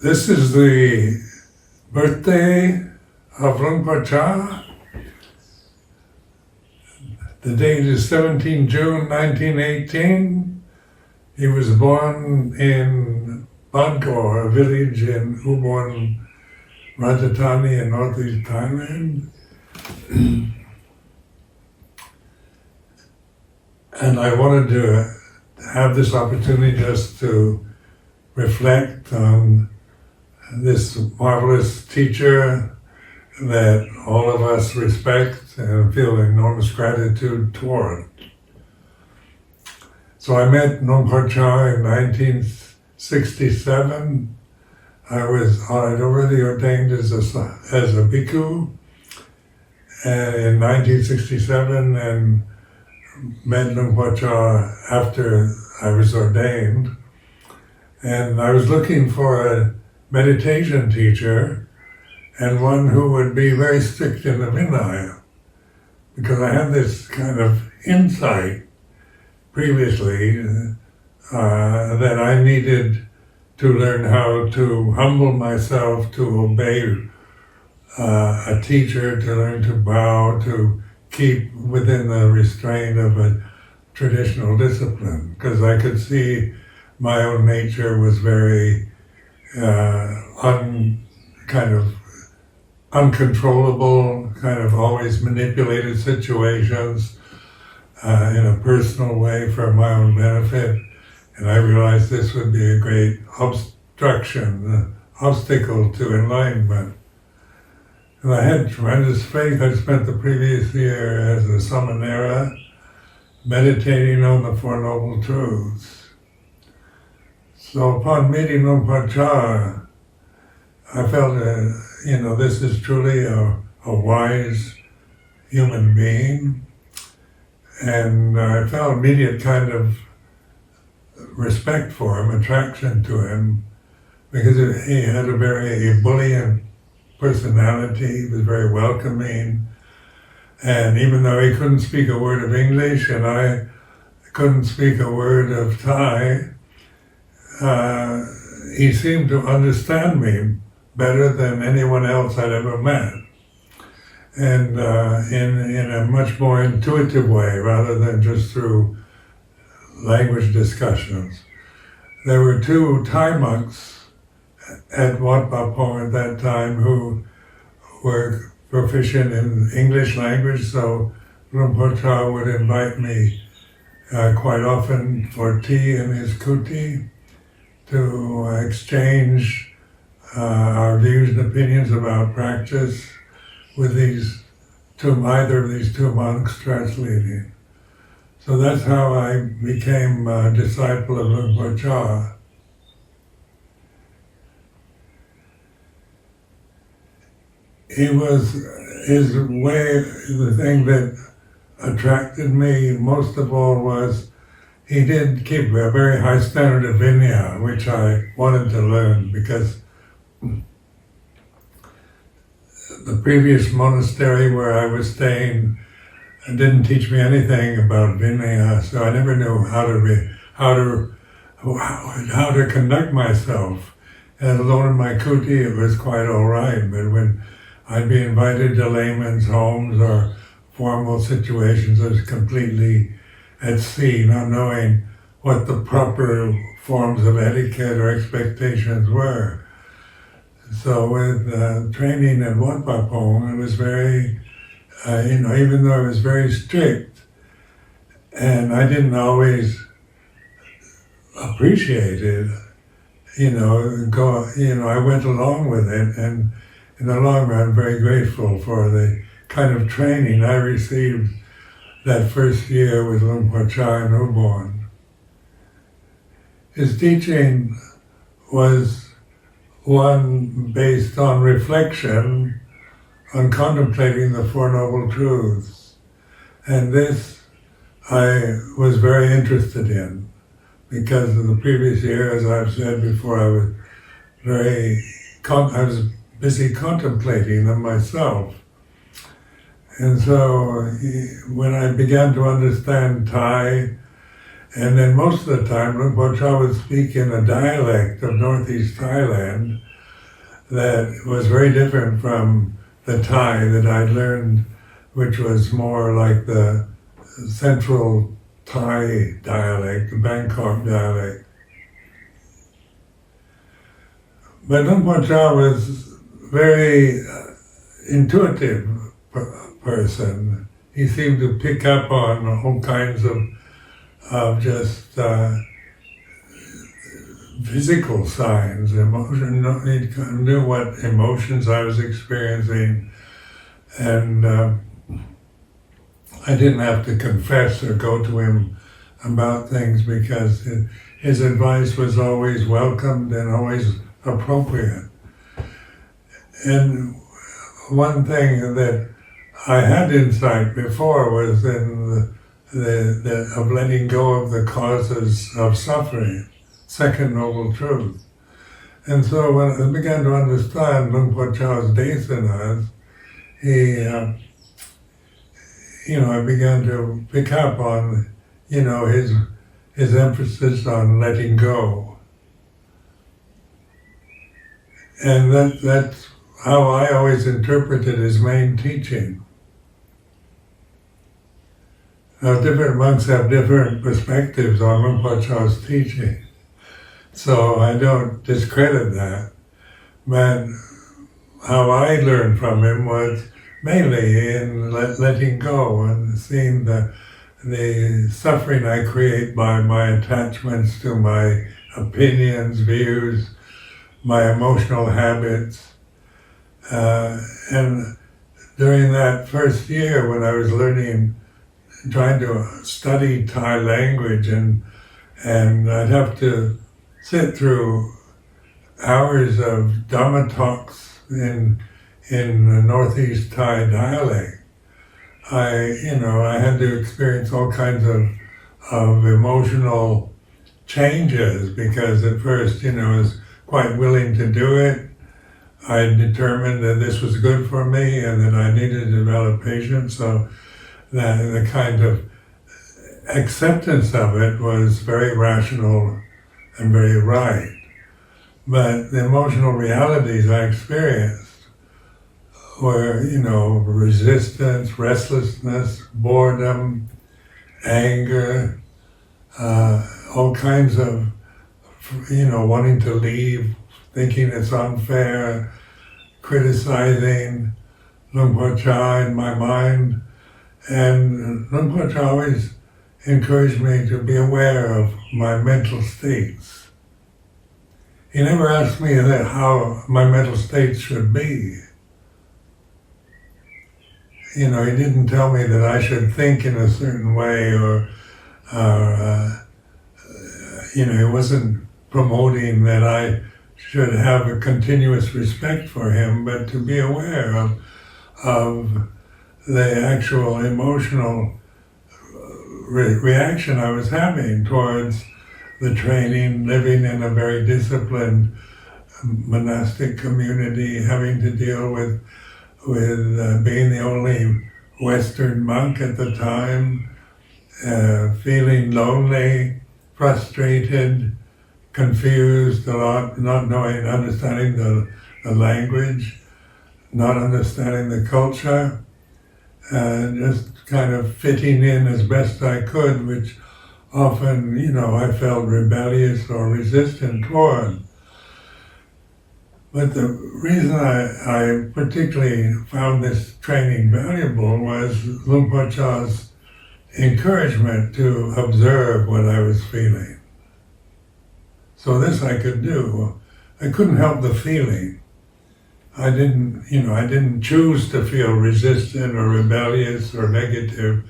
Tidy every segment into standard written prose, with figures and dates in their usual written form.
This is the birthday of Luang Por Chah. The date is 17 June 1918. He was born in Bangkok, a village in Ubon, Rajasthani in northeast Thailand. And I wanted to have this opportunity just to reflect on this marvelous teacher that all of us respect and feel enormous gratitude toward. So I met Luang Por Chah in 1967. I'd already ordained as a bhikkhu in 1967 and met Luang Por Chah after I was ordained. And I was looking for a meditation teacher and one who would be very strict in the vinaya, because I had this kind of insight previously that I needed to learn how to humble myself, to obey a teacher, to learn to bow, to keep within the restraint of a traditional discipline, because I could see my own nature was very uncontrollable, kind of always manipulated situations in a personal way for my own benefit. And I realized this would be a great obstacle to enlightenment. And I had tremendous faith. I spent the previous year as a samanera meditating on the Four Noble Truths. So upon meeting Luang Por Chah, I felt, this is truly a wise human being. And I felt immediate kind of respect for him, attraction to him, because he had a very ebullient personality. He was very welcoming. And even though he couldn't speak a word of English and I couldn't speak a word of Thai, he seemed to understand me better than anyone else I'd ever met, and in a much more intuitive way rather than just through language discussions. There were two Thai monks at Wat Pah Pong at that time who were proficient in English language, so Luang Por Chah would invite me quite often for tea in his kuti to exchange our views and opinions about practice with either of these two monks translating. So that's how I became a disciple of Luang Por Chah. His way, the thing that attracted me most of all was he did keep a very high standard of vinaya, which I wanted to learn, because the previous monastery where I was staying didn't teach me anything about vinaya, so I never knew how to conduct myself. And alone in my kuti, it was quite all right, but when I'd be invited to laymen's homes or formal situations, I was completely at sea, not knowing what the proper forms of etiquette or expectations were. So with training at Wat Pah Pong, it was very, even though it was very strict, and I didn't always appreciate it, I went along with it, and in the long run, I'm very grateful for the kind of training I received that first year with Luang Por Chah in Ubon. His teaching was one based on reflection, on contemplating the Four Noble Truths. And this I was very interested in, because in the previous year, as I've said before, I was busy contemplating them myself. And so when I began to understand Thai, and then most of the time Luang Por Chah would speak in a dialect of northeast Thailand, that was very different from the Thai that I'd learned, which was more like the central Thai dialect, the Bangkok dialect. But Luang Por Chah was very intuitive person. He seemed to pick up on all kinds of just physical signs, emotion. He knew what emotions I was experiencing, and I didn't have to confess or go to him about things because his advice was always welcomed and always appropriate. And one thing that I had insight before was in the of letting go of the causes of suffering, second noble truth. And so when I began to understand Luang Por Chah's desanas, I began to pick up on, his emphasis on letting go. And that's how I always interpreted his main teaching. Now, different monks have different perspectives on Luang Por Chah's teaching, so I don't discredit that. But how I learned from him was mainly in letting go and seeing the suffering I create by my attachments to my opinions, views, my emotional habits. And during that first year when I was trying to study Thai language, and I'd have to sit through hours of Dhamma talks in the Northeast Thai dialect, I had to experience all kinds of emotional changes, because at first, I was quite willing to do it. I determined that this was good for me and that I needed to develop patience, so that the kind of acceptance of it was very rational and very right. But the emotional realities I experienced were, resistance, restlessness, boredom, anger, all kinds of, wanting to leave, thinking it's unfair, criticizing Luang Por Chah in my mind. And Luang Por Chah always encouraged me to be aware of my mental states. He never asked me how my mental states should be. He didn't tell me that I should think in a certain way, or he wasn't promoting that I should have a continuous respect for him, but to be aware of the actual emotional reaction I was having towards the training, living in a very disciplined monastic community, having to deal with being the only Western monk at the time, feeling lonely, frustrated, confused a lot, not understanding the language, not understanding the culture, just kind of fitting in as best I could, which often, I felt rebellious or resistant toward. But the reason I particularly found this training valuable was Luang Por Chah's encouragement to observe what I was feeling. So this I could do. I couldn't help the feeling. I didn't choose to feel resistant or rebellious or negative,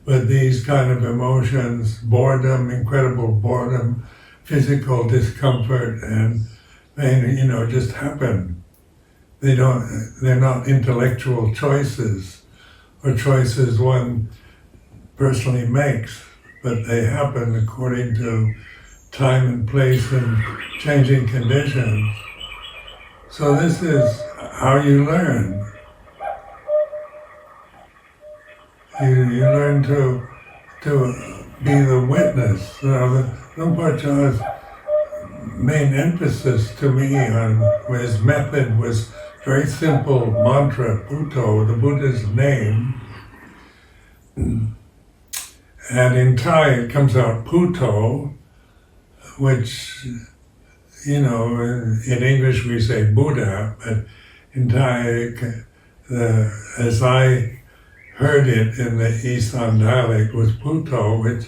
but these kind of emotions, boredom, incredible boredom, physical discomfort, and pain, just happen. They're not intellectual choices or choices one personally makes, but they happen according to time and place and changing conditions. So this is how you learn. You learn to be the witness. The Luang Por Chah's main emphasis to me on his method was very simple mantra, Bhutto, the Buddha's name. And in Thai it comes out Bhutto, which, in English we say Buddha, but in Thai, as I heard it in the Eastern dialect, was Bhutto, which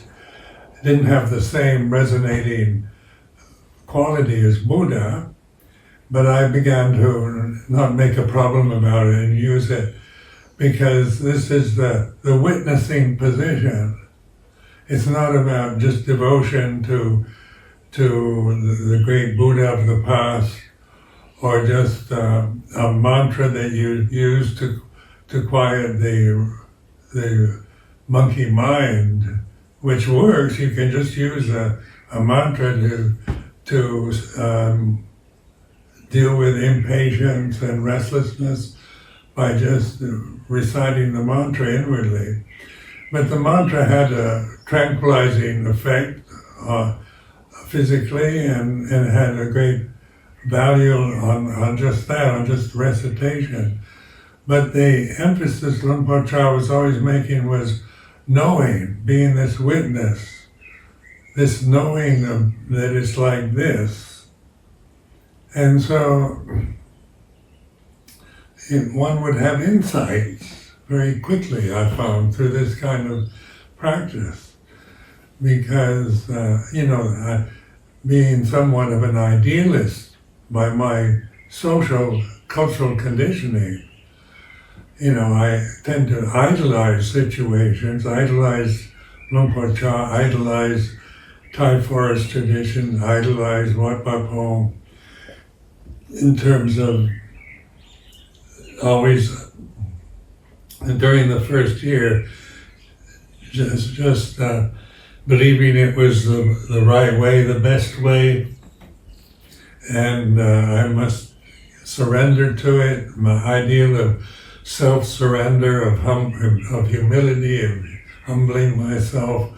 didn't have the same resonating quality as Buddha, but I began to not make a problem about it and use it because this is the witnessing position. It's not about just devotion to the great Buddha of the past, or just a mantra that you use to quiet the monkey mind, which works. You can just use a mantra to deal with impatience and restlessness by just reciting the mantra inwardly. But the mantra had a tranquilizing effect physically and had a great value on just that, on just recitation. But the emphasis Luang Por Chah was always making was knowing, being this witness, this knowing that it's like this. And so one would have insights very quickly, I found, through this kind of practice. Because, being somewhat of an idealist by my social, cultural conditioning, I tend to idolize situations, idolize Luang Por Chah, idolize Thai forest tradition, idolize Wat Pah Pong, in terms of always, during the first year, just believing it was the right way, the best way, and I must surrender to it. My ideal of self-surrender, of humility, of humbling myself,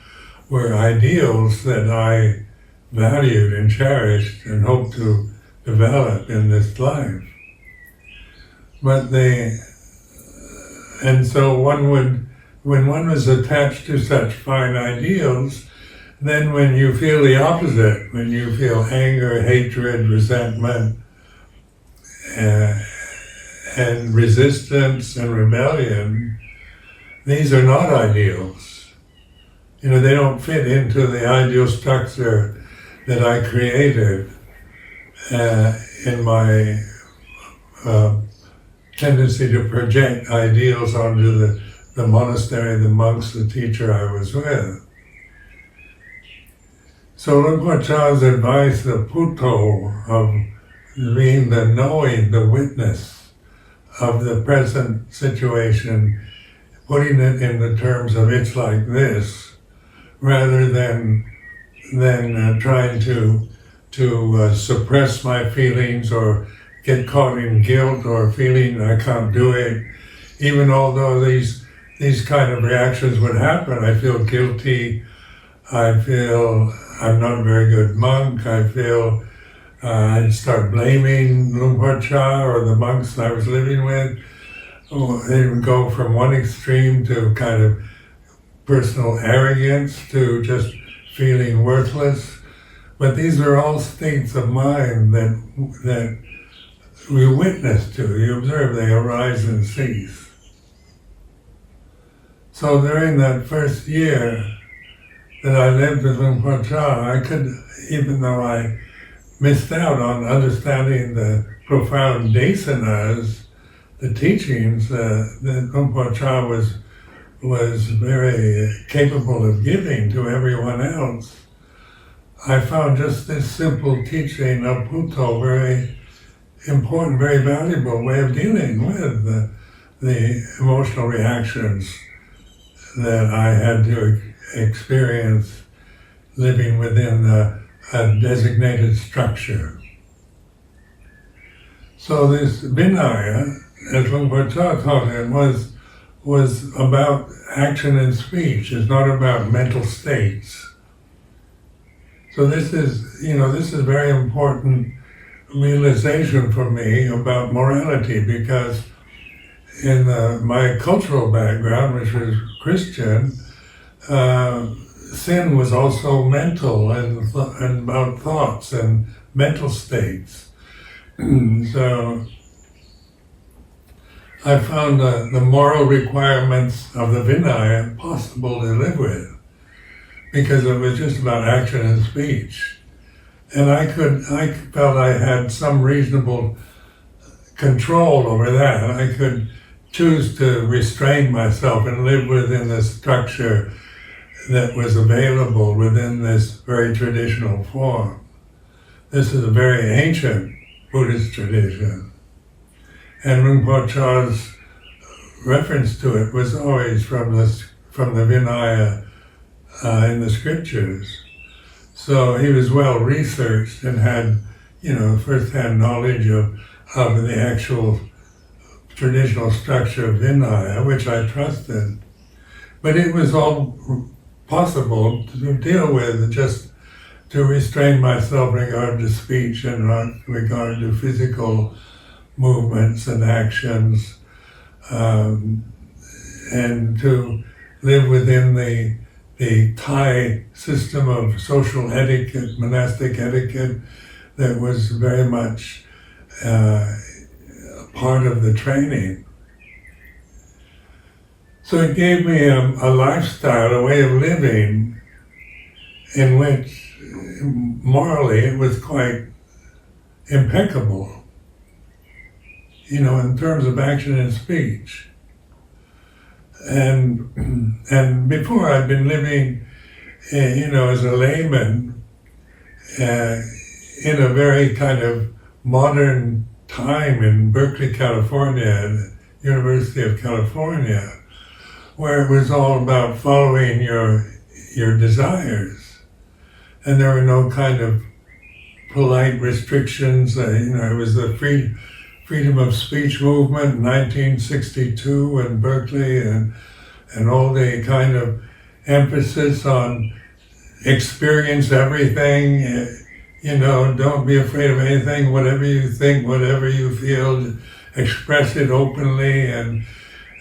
were ideals that I valued and cherished and hoped to develop in this life. And so when one was attached to such fine ideals, then when you feel the opposite, when you feel anger, hatred, resentment, and resistance and rebellion, these are not ideals. They don't fit into the ideal structure that I created in my tendency to project ideals onto the monastery, the monks, the teacher I was with. So Luang Por Chah's advice, the Bhutto, of being the knowing, the witness of the present situation, putting it in the terms of it's like this, rather than trying to suppress my feelings or get caught in guilt or feeling I can't do it, even although these kind of reactions would happen. I feel guilty, I feel I'm not a very good monk, I feel I'd start blaming Luang Por Chah or the monks I was living with. They would go from one extreme to kind of personal arrogance to just feeling worthless. But these are all states of mind that we witness to, you observe, they arise and cease. So during that first year that I lived with Luang Por Chah, I could, even though I missed out on understanding the profound desanas, the teachings that Luang Por Chah was very capable of giving to everyone else, I found just this simple teaching of Bhutto very important, very valuable way of dealing with the emotional reactions that I had to experience living within a designated structure. So this vinaya, as Luang Por Chah taught it, was about action and speech. It's not about mental states. So this is very important realization for me about morality, because in my cultural background, which was Christian, sin was also mental and about thoughts and mental states. So I found the moral requirements of the vinaya impossible to live with, because it was just about action and speech. And I felt I had some reasonable control over that. I could choose to restrain myself and live within the structure that was available within this very traditional form. This is a very ancient Buddhist tradition. And Luang Por Chah's reference to it was always from the Vinaya in the scriptures. So he was well researched and had, first-hand knowledge of the actual traditional structure of Vinaya, which I trusted. But it was all possible to deal with, just to restrain myself in regard to speech and in regard to physical movements and actions, and to live within the Thai system of social etiquette, monastic etiquette, that was very much part of the training. So it gave me a lifestyle, a way of living, in which morally it was quite impeccable, in terms of action and speech. And before I'd been living, as a layman, in a very kind of modern time in Berkeley, California, the University of California, where it was all about following your desires, and there were no kind of polite restrictions. It was the freedom of speech movement in 1962 in Berkeley, and all the kind of emphasis on experience everything, don't be afraid of anything, whatever you think, whatever you feel, express it openly, and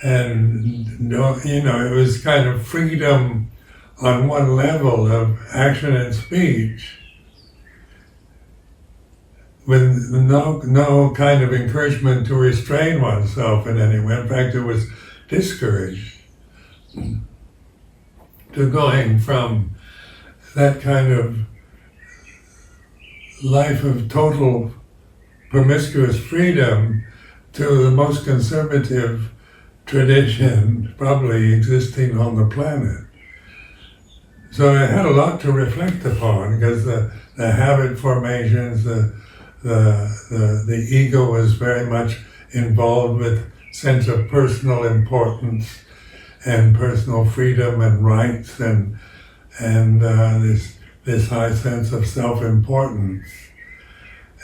it was kind of freedom on one level of action and speech, with no kind of encouragement to restrain oneself in any way. In fact, it was discouraged to going from that kind of life of total promiscuous freedom to the most conservative tradition probably existing on the planet. So I had a lot to reflect upon, because the habit formations, the ego was very much involved with sense of personal importance and personal freedom and rights, and this high sense of self-importance.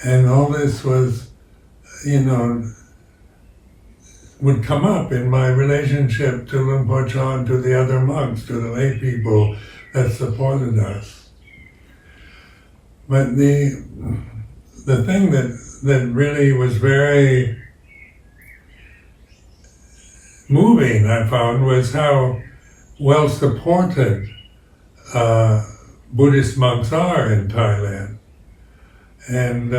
And all this was, would come up in my relationship to Luang Por Chah and to the other monks, to the lay people that supported us. But the thing that really was very moving, I found, was how well supported Buddhist monks are in Thailand. And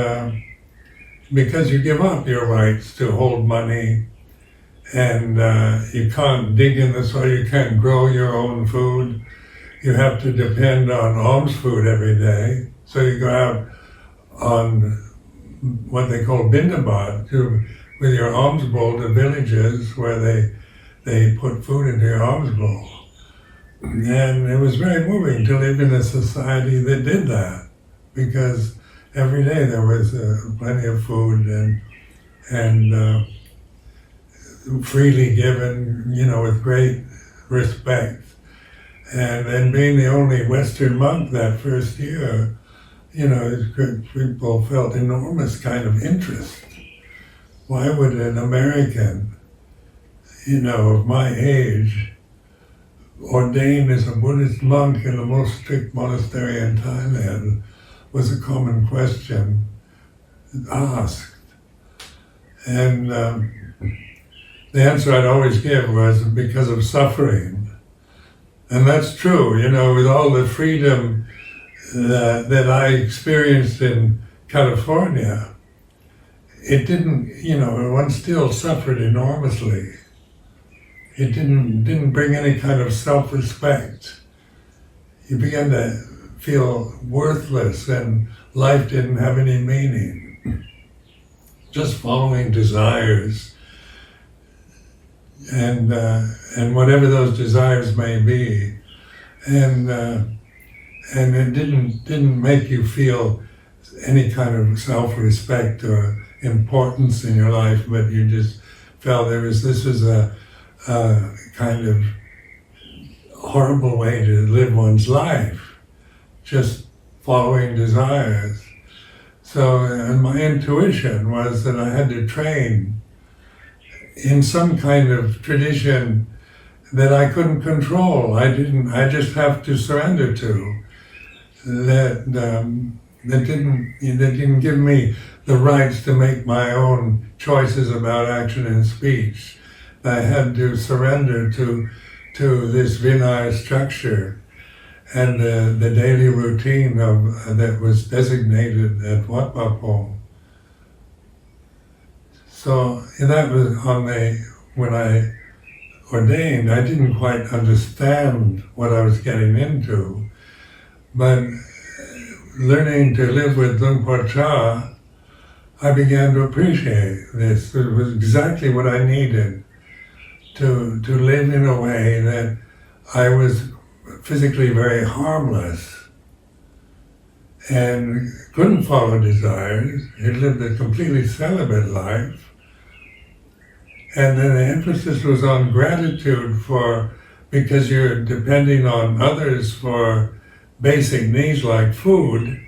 because you give up your rights to hold money, and you can't dig in the soil, you can't grow your own food, you have to depend on alms food every day. So you go out on what they call bindabat, with your alms bowl to villages where they put food into your alms bowl. And it was very moving to live in a society that did that, because every day there was plenty of food and freely given, with great respect. And then being the only Western monk that first year, people felt enormous kind of interest. Why would an American, of my age, ordained as a Buddhist monk in the most strict monastery in Thailand was a common question asked. And the answer I'd always give was because of suffering. And that's true, you know, with all the freedom that I experienced in California, it didn't, you know, one still suffered enormously. It didn't bring any kind of self-respect. You began to feel worthless and life didn't have any meaning. Just following desires and whatever those desires may be, and it didn't make you feel any kind of self-respect or importance in your life, but you just felt this was a kind of horrible way to live one's life, just following desires. So my intuition was that I had to train in some kind of tradition that I couldn't control. I just have to surrender to. That didn't give me the rights to make my own choices about action and speech. I had to surrender to this vinaya structure and the daily routine that was designated at Wat Pah Pong. So that was when I ordained, I didn't quite understand what I was getting into, but learning to live with Luang Por Chah, I began to appreciate this. It was exactly what I needed to live in a way that I was physically very harmless and couldn't follow desires. He lived a completely celibate life. And then the emphasis was on gratitude because you're depending on others for basic needs like food,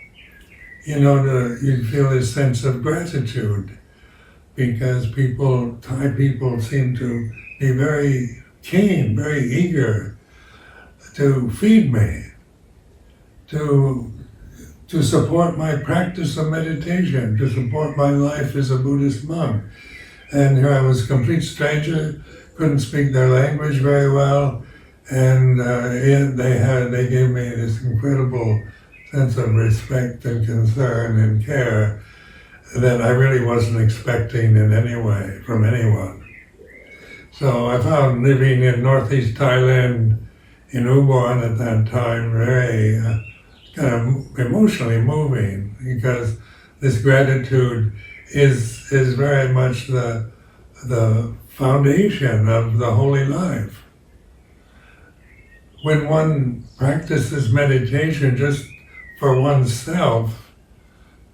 you know, you feel this sense of gratitude because Thai people seem to be very keen, very eager to feed me, to support my practice of meditation, to support my life as a Buddhist monk. And here I was a complete stranger, couldn't speak their language very well, and yet they gave me this incredible sense of respect and concern and care that I really wasn't expecting in any way from anyone. So I found living in northeast Thailand, in Ubon at that time, very kind of emotionally moving, because this gratitude is very much the foundation of the holy life. When one practices meditation just for oneself,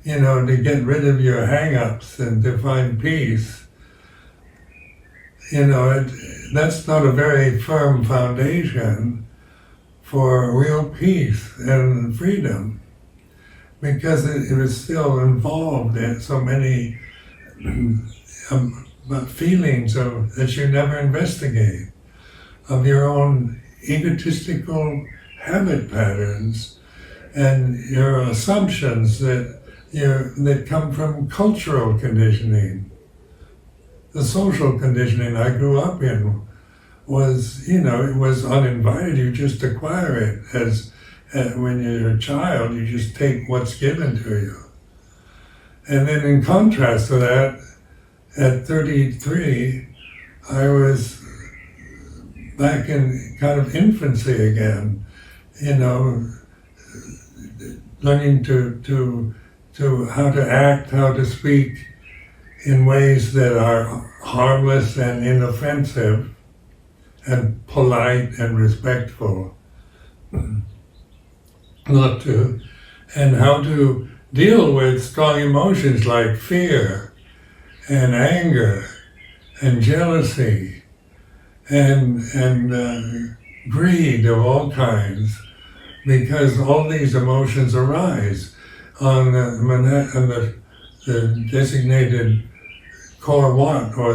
you know, to get rid of your hang-ups and to find peace, you know, that's not a very firm foundation for real peace and freedom, because it was still involved in so many feelings that you never investigate, of your own egotistical habit patterns and your assumptions that come from cultural conditioning. The social conditioning I grew up in was, you know, it was uninvited. You just acquire it as when you're a child, you just take what's given to you. And then in contrast to that, at 33, I was back in kind of infancy again, you know, learning to how to act, how to speak in ways that are harmless and inoffensive and polite and respectful. And how to deal with strong emotions like fear and anger and jealousy and greed of all kinds, because all these emotions arise on the designated core what, or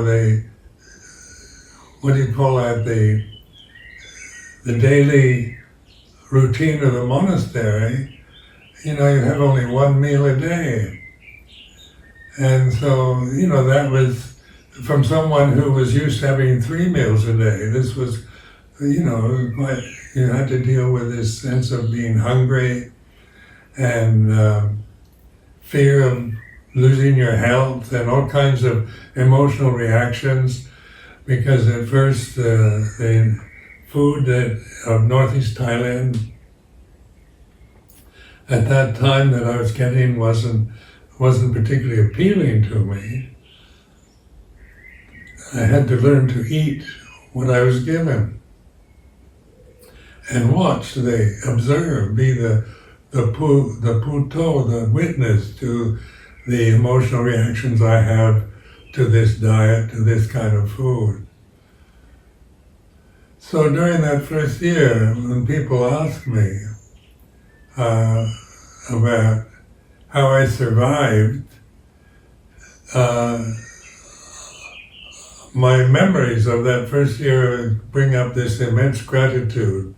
what do you call that, the daily routine of the monastery, you have only one meal a day. And so, that was from someone who was used to having 3 meals a day. This was, you had to deal with this sense of being hungry and fear of losing your health and all kinds of emotional reactions, because at first the food of Northeast Thailand at that time that I was getting wasn't particularly appealing to me. I had to learn to eat what I was given and watch, observe, be the puto, the witness to the emotional reactions I have to this diet, to this kind of food. So during that first year, when people asked me about how I survived, my memories of that first year bring up this immense gratitude.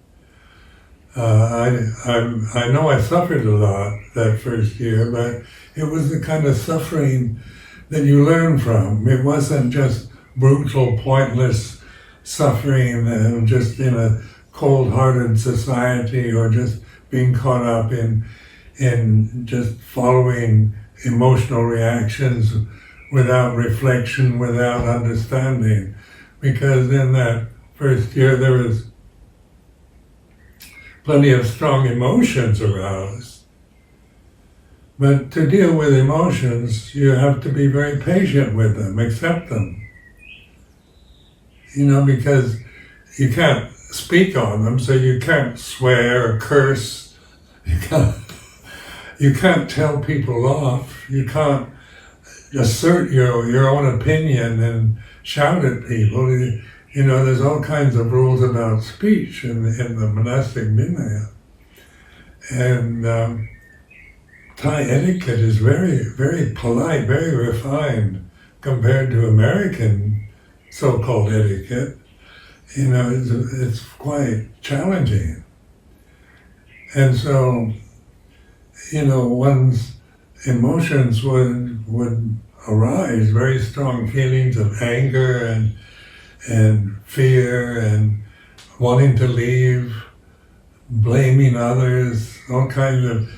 I know I suffered a lot that first year, but it was the kind of suffering that you learn from. It wasn't just brutal, pointless suffering just in a cold-hearted society, or just being caught up in just following emotional reactions without reflection, without understanding. Because in that first year there was plenty of strong emotions aroused. But to deal with emotions, you have to be very patient with them, accept them. Because you can't speak on them, so you can't swear or curse. You can't tell people off. You can't assert your own opinion and shout at people. There's all kinds of rules about speech in the monastic vinaya. And Thai etiquette is very, very polite, very refined compared to American so-called etiquette. It's quite challenging. And so, one's emotions would arise, very strong feelings of anger and fear and wanting to leave, blaming others, all kinds of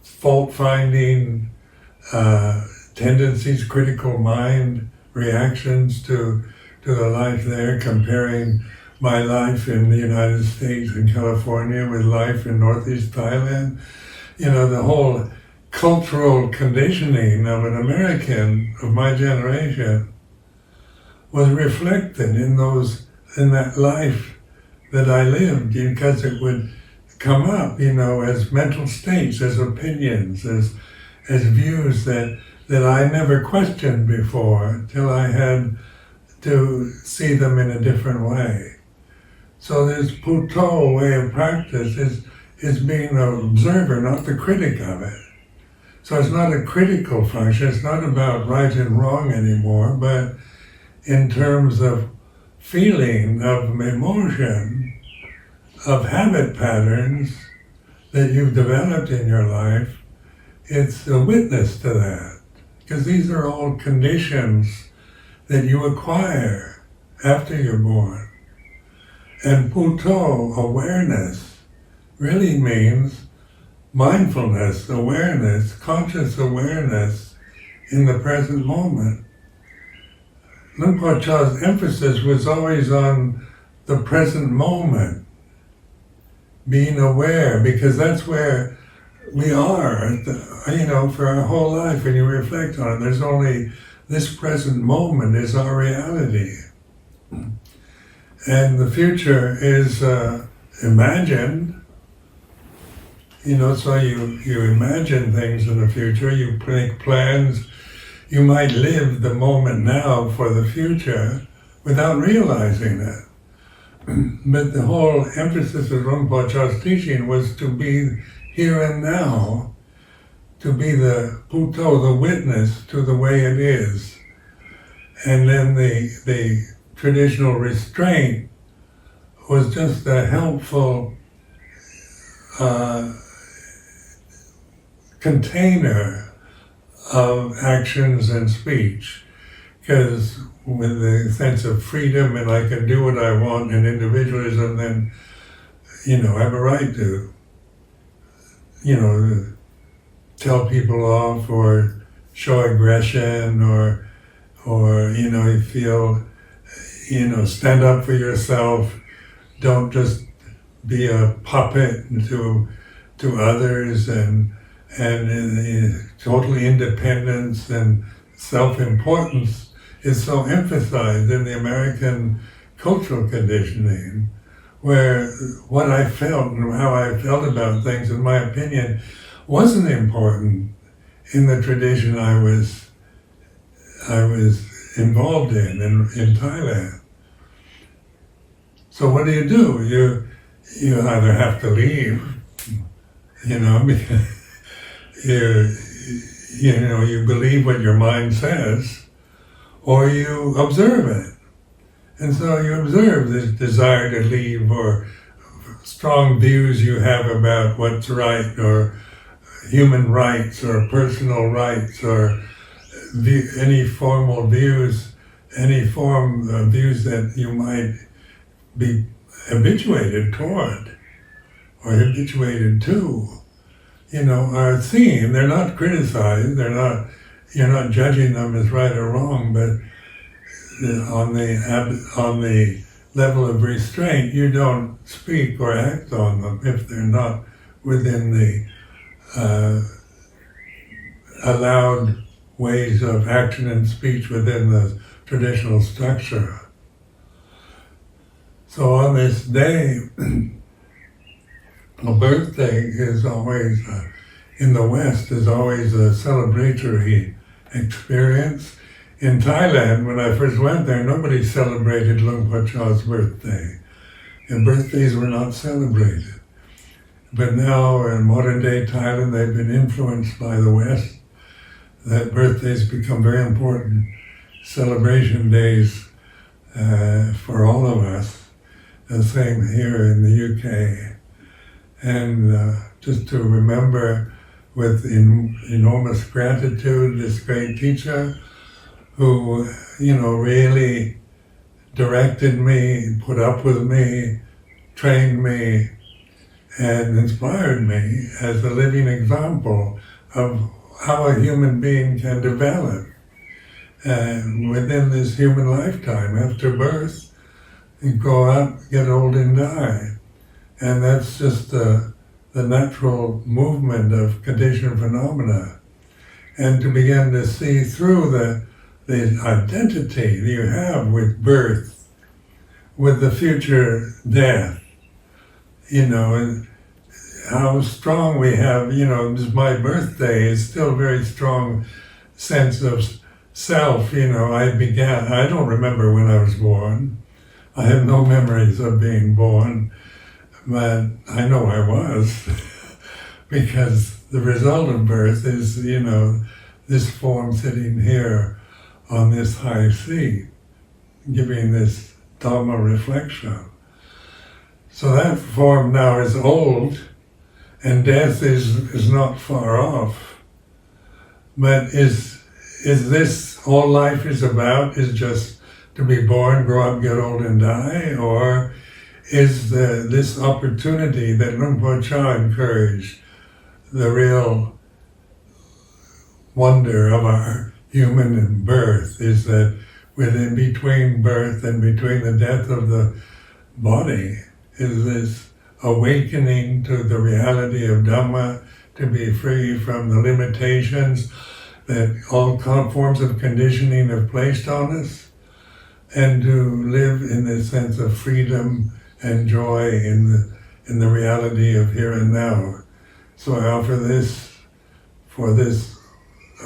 fault-finding tendencies, critical mind reactions to the life there, comparing my life in the United States and California with life in Northeast Thailand. The whole cultural conditioning of an American of my generation was reflected in that life that I lived, because it would come up, as mental states, as opinions, as views that I never questioned before, till I had to see them in a different way. So this puto way of practice is being an observer, not the critic of it. So it's not a critical function, it's not about right and wrong anymore, but in terms of feeling, of emotion, of habit patterns that you've developed in your life, it's a witness to that. Because these are all conditions that you acquire after you're born. And puto, awareness, really means mindfulness, awareness, conscious awareness in the present moment. Luang Por Chah's emphasis was always on the present moment, being aware, because that's where we are, for our whole life. When you reflect on it, there's only this present moment is our reality. And the future is imagined, so you imagine things in the future, you make plans, you might live the moment now for the future without realizing it. But the whole emphasis of Luang Por Chah's teaching was to be here and now, to be the puto, the witness to the way it is. And then the traditional restraint was just a helpful container of actions and speech, because with the sense of freedom and I can do what I want and individualism, then, I have a right to, tell people off or show aggression or you feel, stand up for yourself. Don't just be a puppet to others and total independence and self-importance is so emphasized in the American cultural conditioning, where what I felt and how I felt about things, in my opinion, wasn't important in the tradition I was involved in Thailand. So what do? You either have to leave, because you believe what your mind says, or you observe it. And so you observe this desire to leave, or strong views you have about what's right, or human rights, or personal rights, or any formal views, any form of views that you might be habituated toward, or habituated to, are seen. They're not criticized, you're not judging them as right or wrong, but on the level of restraint, you don't speak or act on them if they're not within the allowed ways of action and speech within the traditional structure. So on this day, a birthday is always, in the West, is always a celebratory experience. In Thailand, when I first went there, nobody celebrated Luang Por Chah's birthday. And birthdays were not celebrated. But now, in modern day Thailand, they've been influenced by the West, that birthdays become very important celebration days for all of us. The same here in the UK. And just to remember with enormous gratitude this great teacher who, really directed me, put up with me, trained me, and inspired me as a living example of how a human being can develop within this human lifetime. After birth, you grow up, get old and die. And that's just the natural movement of conditioned phenomena. And to begin to see through the identity that you have with birth, with the future death, and how strong we have, just my birthday is still a very strong sense of self. I don't remember when I was born. I have no memories of being born, but I know I was, because the result of birth is, this form sitting here on this high seat, giving this Dhamma reflection. So that form now is old, and death is not far off. But is this all life is about, is just to be born, grow up, get old and die? Or is this opportunity that Luang Por Chah encouraged the real wonder of our human birth, is that within between birth and between the death of the body is this awakening to the reality of Dhamma, to be free from the limitations that all forms of conditioning have placed on us, and to live in this sense of freedom and joy in the reality of here and now. So I offer this for this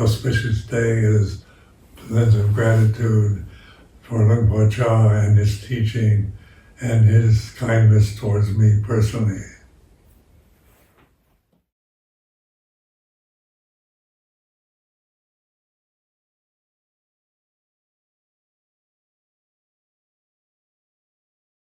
auspicious day as a sense of gratitude for Luang Por Chah and his teaching and his kindness towards me personally.